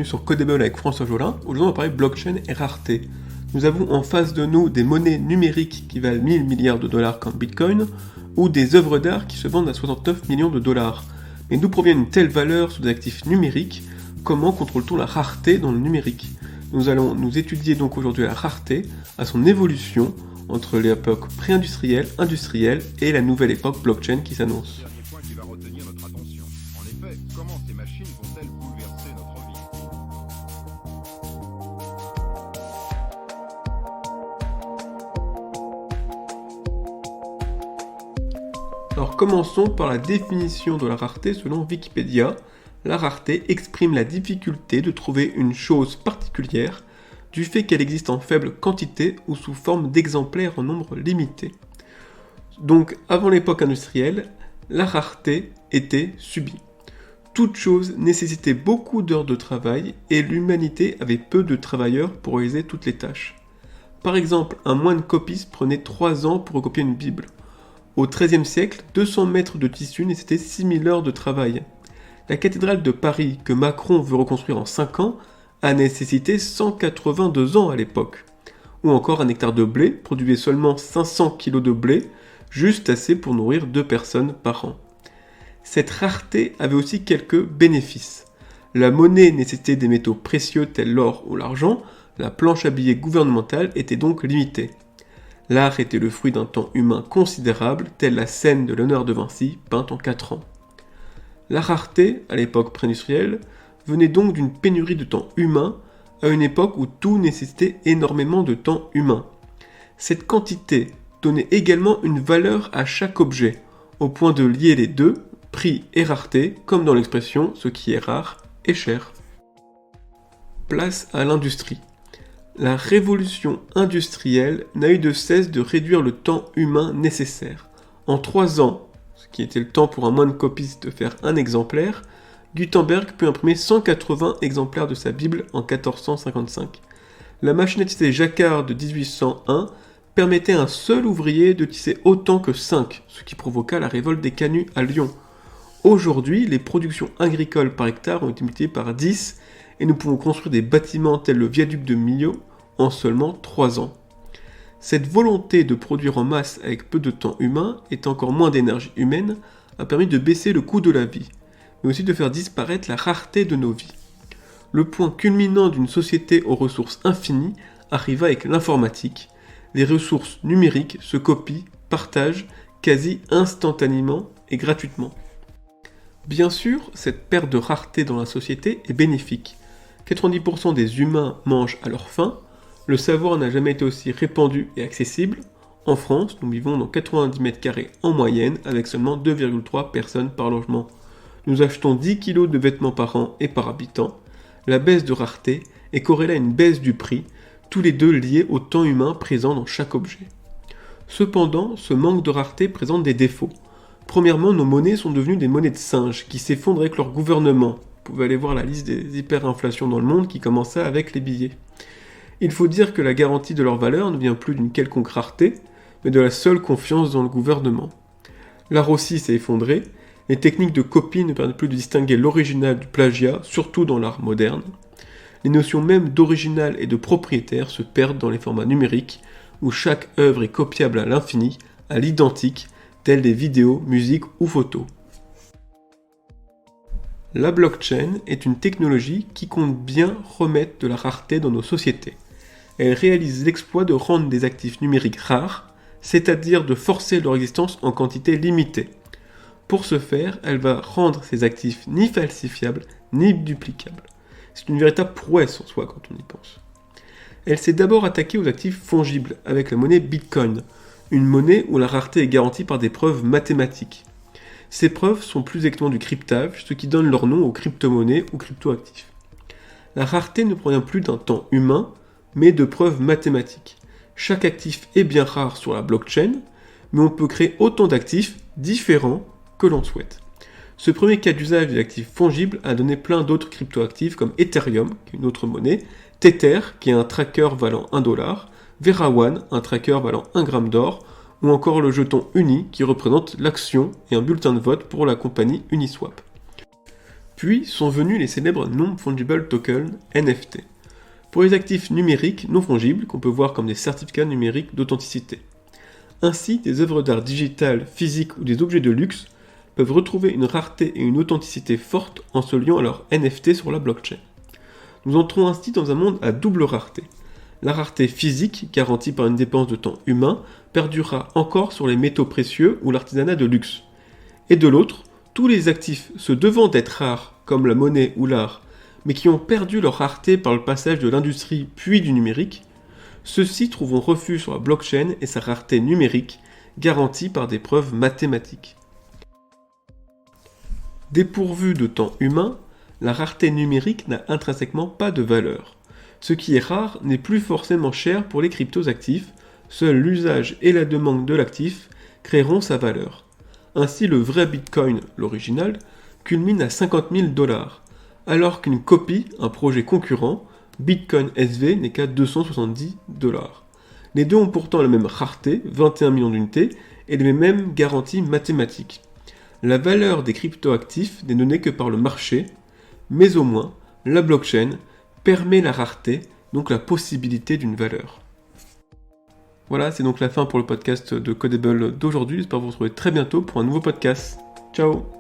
Sur Codable avec François Jolin. Aujourd'hui, on va parler blockchain et rareté. Nous avons en face de nous des monnaies numériques qui valent 1000 milliards de dollars comme Bitcoin, ou des œuvres d'art qui se vendent à 69 millions de dollars. Mais d'où provient une telle valeur sur des actifs numériques? Comment contrôle-t-on la rareté dans le numérique? Nous allons nous étudier donc aujourd'hui la rareté, à son évolution entre l'époque pré-industrielle, industrielle et la nouvelle époque blockchain qui s'annonce. Dernier point qui va retenir notre attention. En effet, comment ces machines vont-elles bouleverser notre vie? Alors commençons par la définition de la rareté selon Wikipédia. La rareté exprime la difficulté de trouver une chose particulière du fait qu'elle existe en faible quantité ou sous forme d'exemplaires en nombre limité. Donc avant l'époque industrielle, la rareté était subie. Toute chose nécessitait beaucoup d'heures de travail et l'humanité avait peu de travailleurs pour réaliser toutes les tâches. Par exemple, un moine copiste prenait 3 ans pour recopier une Bible. Au XIIIe siècle, 200 mètres de tissu nécessitaient 6000 heures de travail. La cathédrale de Paris, que Macron veut reconstruire en 5 ans, a nécessité 182 ans à l'époque. Ou encore un hectare de blé produisait seulement 500 kg de blé, juste assez pour nourrir 2 personnes par an. Cette rareté avait aussi quelques bénéfices. La monnaie nécessitait des métaux précieux tels l'or ou l'argent, la planche à billets gouvernementale était donc limitée. L'art était le fruit d'un temps humain considérable, telle la scène de l'honneur de Vinci, peinte en 4 ans. La rareté, à l'époque pré-industrielle, venait donc d'une pénurie de temps humain, à une époque où tout nécessitait énormément de temps humain. Cette quantité donnait également une valeur à chaque objet, au point de lier les deux, prix et rareté, comme dans l'expression « ce qui est rare est cher ». Place à l'industrie. La révolution industrielle n'a eu de cesse de réduire le temps humain nécessaire. En 3 ans, ce qui était le temps pour un moine copiste de faire un exemplaire, Gutenberg put imprimer 180 exemplaires de sa Bible en 1455. La machine à tisser Jacquard de 1801 permettait à un seul ouvrier de tisser autant que 5, ce qui provoqua la révolte des canuts à Lyon. Aujourd'hui, les productions agricoles par hectare ont été multipliées par 10 et nous pouvons construire des bâtiments tels le viaduc de Millau en seulement 3 ans. Cette volonté de produire en masse avec peu de temps humain et encore moins d'énergie humaine a permis de baisser le coût de la vie, mais aussi de faire disparaître la rareté de nos vies. Le point culminant d'une société aux ressources infinies arriva avec l'informatique. Les ressources numériques se copient, partagent quasi instantanément et gratuitement. Bien sûr, cette perte de rareté dans la société est bénéfique. 90% des humains mangent à leur faim, le savoir n'a jamais été aussi répandu et accessible. En France, nous vivons dans 90 mètres carrés en moyenne avec seulement 2,3 personnes par logement. Nous achetons 10 kg de vêtements par an et par habitant. La baisse de rareté est corrélée à une baisse du prix, tous les deux liés au temps humain présent dans chaque objet. Cependant, ce manque de rareté présente des défauts. Premièrement, nos monnaies sont devenues des monnaies de singes qui s'effondrent avec leur gouvernement. Vous pouvez aller voir la liste des hyperinflations dans le monde qui commença avec les billets. Il faut dire que la garantie de leur valeur ne vient plus d'une quelconque rareté, mais de la seule confiance dans le gouvernement. L'art aussi s'est effondré, les techniques de copie ne permettent plus de distinguer l'original du plagiat, surtout dans l'art moderne. Les notions même d'original et de propriétaire se perdent dans les formats numériques, où chaque œuvre est copiable à l'infini, à l'identique, telles des vidéos, musiques ou photos. La blockchain est une technologie qui compte bien remettre de la rareté dans nos sociétés. Elle réalise l'exploit de rendre des actifs numériques rares, c'est-à-dire de forcer leur existence en quantité limitée. Pour ce faire, elle va rendre ces actifs ni falsifiables, ni duplicables. C'est une véritable prouesse en soi quand on y pense. Elle s'est d'abord attaquée aux actifs fongibles avec la monnaie Bitcoin, une monnaie où la rareté est garantie par des preuves mathématiques. Ces preuves sont plus exactement du cryptage, ce qui donne leur nom aux crypto-monnaies ou crypto-actifs. La rareté ne provient plus d'un temps humain, mais de preuves mathématiques. Chaque actif est bien rare sur la blockchain, mais on peut créer autant d'actifs différents que l'on souhaite. Ce premier cas d'usage des actifs fongibles a donné plein d'autres cryptoactifs comme Ethereum, qui est une autre monnaie, Tether, qui est un tracker valant $1, Vera1, un tracker valant 1 gramme d'or, ou encore le jeton Uni, qui représente l'action et un bulletin de vote pour la compagnie Uniswap. Puis sont venus les célèbres Non-Fungible Tokens, NFT, pour les actifs numériques non fongibles qu'on peut voir comme des certificats numériques d'authenticité. Ainsi, des œuvres d'art digitales, physiques ou des objets de luxe peuvent retrouver une rareté et une authenticité forte en se liant à leur NFT sur la blockchain. Nous entrons ainsi dans un monde à double rareté. La rareté physique, garantie par une dépense de temps humain, perdurera encore sur les métaux précieux ou l'artisanat de luxe. Et de l'autre, tous les actifs se devant d'être rares, comme la monnaie ou l'art, mais qui ont perdu leur rareté par le passage de l'industrie puis du numérique, ceux-ci trouveront refuge sur la blockchain et sa rareté numérique, garantie par des preuves mathématiques. Dépourvue de temps humain, la rareté numérique n'a intrinsèquement pas de valeur. Ce qui est rare n'est plus forcément cher pour les cryptoactifs, seul l'usage et la demande de l'actif créeront sa valeur. Ainsi, le vrai Bitcoin, l'original, culmine à 50 000 $, alors qu'une copie, un projet concurrent, Bitcoin SV, n'est qu'à 270 $. Les deux ont pourtant la même rareté, 21 millions d'unités, et les mêmes garanties mathématiques. La valeur des cryptoactifs n'est donnée que par le marché, mais au moins, la blockchain permet la rareté, donc la possibilité d'une valeur. Voilà, c'est donc la fin pour le podcast de Codable d'aujourd'hui. J'espère vous retrouver très bientôt pour un nouveau podcast. Ciao!